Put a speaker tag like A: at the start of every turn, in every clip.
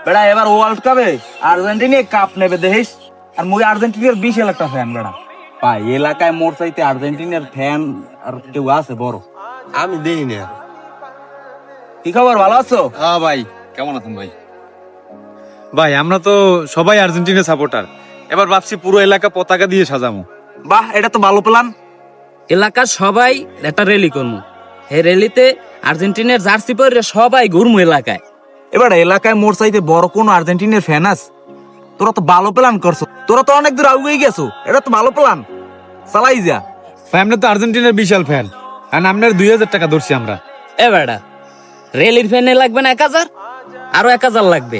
A: বেড়া এবার ওয়ার্ল্ড কাপে আর্জেন্টিনা কাপ নেবে দেখিস। আর মুই আর্জেন্টিনার 20 লাখ ফ্যান বেড়া। ভাই এলাকায় মোর চাইতে আর্জেন্টিনার ফ্যান আর কেউ আছে বড়?
B: আমি দেই না।
A: কি খবর, ভালো আছো?
B: হ্যাঁ ভাই, কেমন আছেন ভাই?
C: ভাই আমরা তো সবাই আর্জেন্টিনা সাপোর্টার, এবার ভাবছি পুরো এলাকা পতাকা দিয়ে সাজামো।
A: বাহ, এটা তো ভালো প্ল্যান।
D: এলাকার সবাই একটা র্যালি করবো, এই র্যালিতে আর্জেন্টিনার জার্সি পরে সবাই ঘুরমু এলাকায়।
A: এবার এলাকায় মোর চাইতে বড় কোন আর্জেন্টিনার ফ্যান আছে? তোরা তো ভালো প্ল্যান করছো, তোরা তো অনেক দূর আগুয়ে গেছো, এটা তো ভালো প্ল্যান, চালাই যা।
C: আমরা তো আর্জেন্টিনার বিশাল ফ্যান, আর আপনার 2000 টাকা ধরছি আমরা।
D: এ বেড়া, র্যালির ফ্যানে লাগবে না 1000, আরো 1000 লাগবে।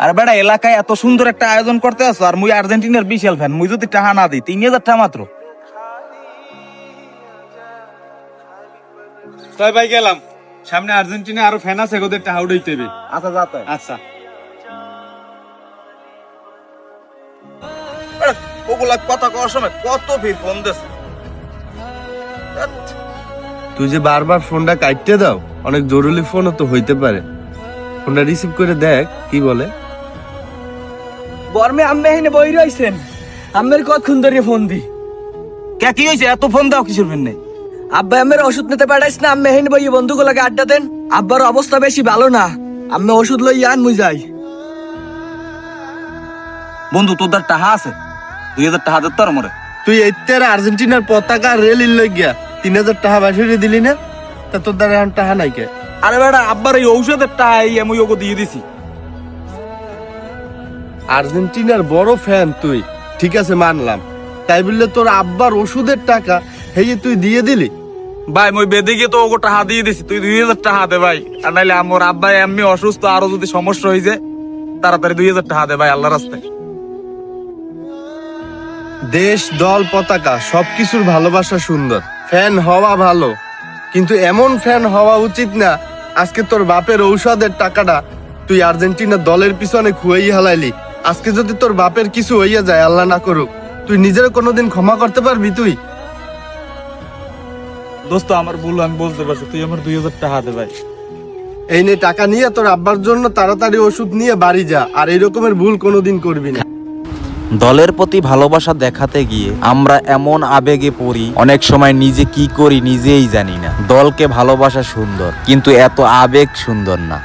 A: আর বেটা এলাকায় এত সুন্দর একটা আয়োজন করতে আছো, আর মুই আর্জেন্টিনার বিশাল ফ্যান, মুই যদি টাকা না দিই 3000 টাকা মাত্র।
C: তাই ভাই গেলাম, সামনে আর্জেন্টিনা আরো ফ্যান আছে, ওদের টাকা উঠাইতে হবে।
A: আচ্ছা যাতে।
C: আচ্ছা
A: ওগুলা কথা কওয়ার সময় কত ভিড় ফোন দিস।
B: তুই যে বারবার ফোনটা কাটতে দাও, অনেক জরুরি ফোনও তো হইতে পারে। ফোনটা রিসিভ করে দেখ কি বলে।
E: বর্মে আম্মে হিনে বই রইছেন, আম্মের কতক্ষণ ধরে ফোন দি।
A: কে কি হয়েছে, এত ফোন দাও কিসের ফেন?
E: আব্বা আম্মের ওষুধ নিতে পাঠাইস না, আম্মে হিনে বই বন্ধুগুলোকে আড্ডা দেন। আব্বার অবস্থা বেশি ভালো না, আম্মে ওষুধ লই আন মুই যাই।
A: বন্ধু তোর টাকা আছে? 2000 টাকা দিতে আর মরে।
B: তুই এত্যার আর্জেন্টিনার পতাকা রেলির লই গিয়া 3000 টাকা বাসিয়ে দিলি না, তা তোর দ্বারা এখন টাকা নাই কে?
A: আরে বেটা আব্বার এই ঔষধের টাকা আমি ওকে দিয়ে দিছি।
B: আর্জেন্টিনার বড় ফ্যান তুই, ঠিক আছে মানলাম, তাই বললে তোর আব্বার ওষুধের টাকা হেয়ে তুই দিয়ে দিলি?
A: ভাই মুই বেদে গিয়ে তো ওকে টাকা দিয়ে দিছি, তুই 2000 টাকা দে ভাই। আর নাইলে আমার আব্বা এমনি অসুস্থ, আরো যদি সমস্যা হয়েছে তাড়াতাড়ি 2000 টাকা দে ভাই, আল্লাহ রাস্তায়।
B: দেশ, দল, পতাকা সবকিছুর ভালোবাসা সুন্দর, ফ্যান হওয়া ভালো, কিন্তু এমন ফ্যান হওয়া উচিত না আজকে তোর বাপের ঔষধের টাকাটা তুই আর্জেন্টিনা দলের পিছনে খুয়াই হালাইলি। আজকে যদি তোর বাপের কিছু হইয়া যায়, আল্লাহ না করুক, তুই নিজের কোনোদিন ক্ষমা করতে পারবি তুই?
A: দোস্ত আমার ভুল, আমি বলতে পারছি, তুই আমার 2000 টাকা দে ভাই।
B: এই নে টাকা নিয়ে তোর আব্বার জন্য তাড়াতাড়ি ওষুধ নিয়ে বাড়ি যা, আর এই রকমের ভুল কোনোদিন করবি না।
F: দলের প্রতি ভালোবাসা দেখাতে গিয়ে আমরা এমন আবেগে পড়ি, অনেক সময় নিজে কি করি নিজেই জানি না। দলকে ভালোবাসা সুন্দর, কিন্তু এত আবেগ সুন্দর না।